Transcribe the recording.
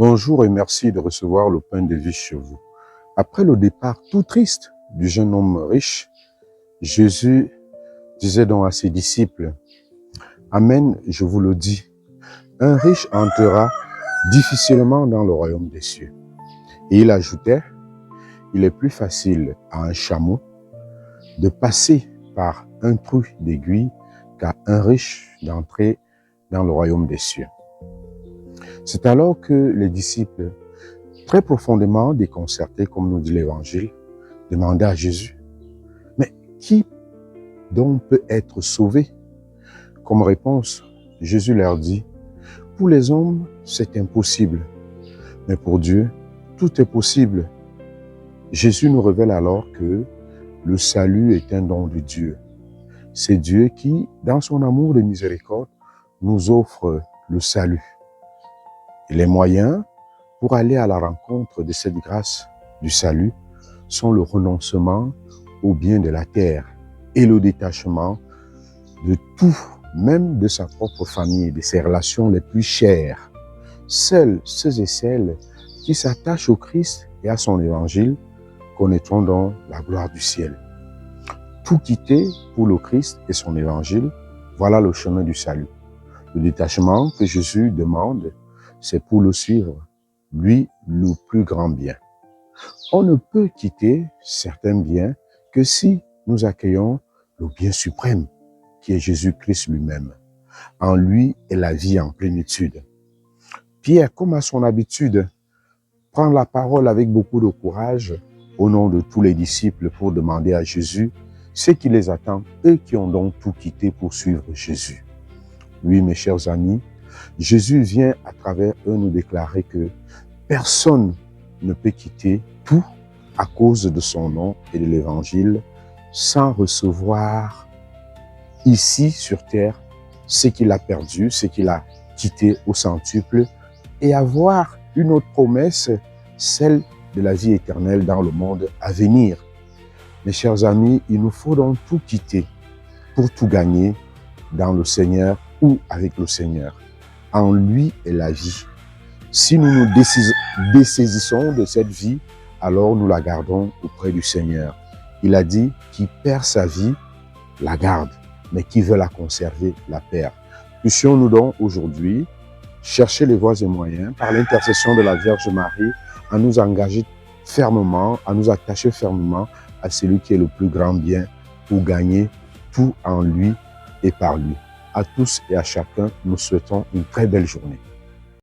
Bonjour et merci de recevoir le pain de vie chez vous. Après le départ tout triste du jeune homme riche, Jésus disait donc à ses disciples, « Amen, je vous le dis, un riche entrera difficilement dans le royaume des cieux. » Et il ajoutait, « Il est plus facile à un chameau de passer par un trou d'aiguille qu'à un riche d'entrer dans le royaume des cieux. » C'est alors que les disciples, très profondément déconcertés, comme nous dit l'Évangile, demandaient à Jésus, « Mais qui donc peut être sauvé ?» Comme réponse, Jésus leur dit, « Pour les hommes, c'est impossible, mais pour Dieu, tout est possible. » Jésus nous révèle alors que le salut est un don de Dieu. C'est Dieu qui, dans son amour de miséricorde, nous offre le salut. Et les moyens pour aller à la rencontre de cette grâce du salut sont le renoncement aux biens de la terre et le détachement de tout, même de sa propre famille, de ses relations les plus chères. Seuls ceux et celles qui s'attachent au Christ et à son évangile connaîtront donc la gloire du ciel. Tout quitter pour le Christ et son évangile, voilà le chemin du salut. Le détachement que Jésus demande, c'est pour le suivre, lui, le plus grand bien. On ne peut quitter certains biens que si nous accueillons le bien suprême, qui est Jésus-Christ lui-même. En lui est la vie en plénitude. Pierre, comme à son habitude, prend la parole avec beaucoup de courage au nom de tous les disciples pour demander à Jésus ce qui les attend, eux qui ont donc tout quitté pour suivre Jésus. Oui, mes chers amis, Jésus vient à travers eux nous déclarer que personne ne peut quitter tout à cause de son nom et de l'évangile sans recevoir ici sur terre ce qu'il a perdu, ce qu'il a quitté au centuple et avoir une autre promesse, celle de la vie éternelle dans le monde à venir. Mes chers amis, il nous faut donc tout quitter pour tout gagner dans le Seigneur ou avec le Seigneur. En lui est la vie. Si nous nous dessaisissons de cette vie, alors nous la gardons auprès du Seigneur. Il a dit, qui perd sa vie, la garde, mais qui veut la conserver, la perd. Puissions-nous donc aujourd'hui chercher les voies et moyens, par l'intercession de la Vierge Marie, à nous engager fermement, à nous attacher fermement à celui qui est le plus grand bien pour gagner tout en lui et par lui. À tous et à chacun, nous souhaitons une très belle journée.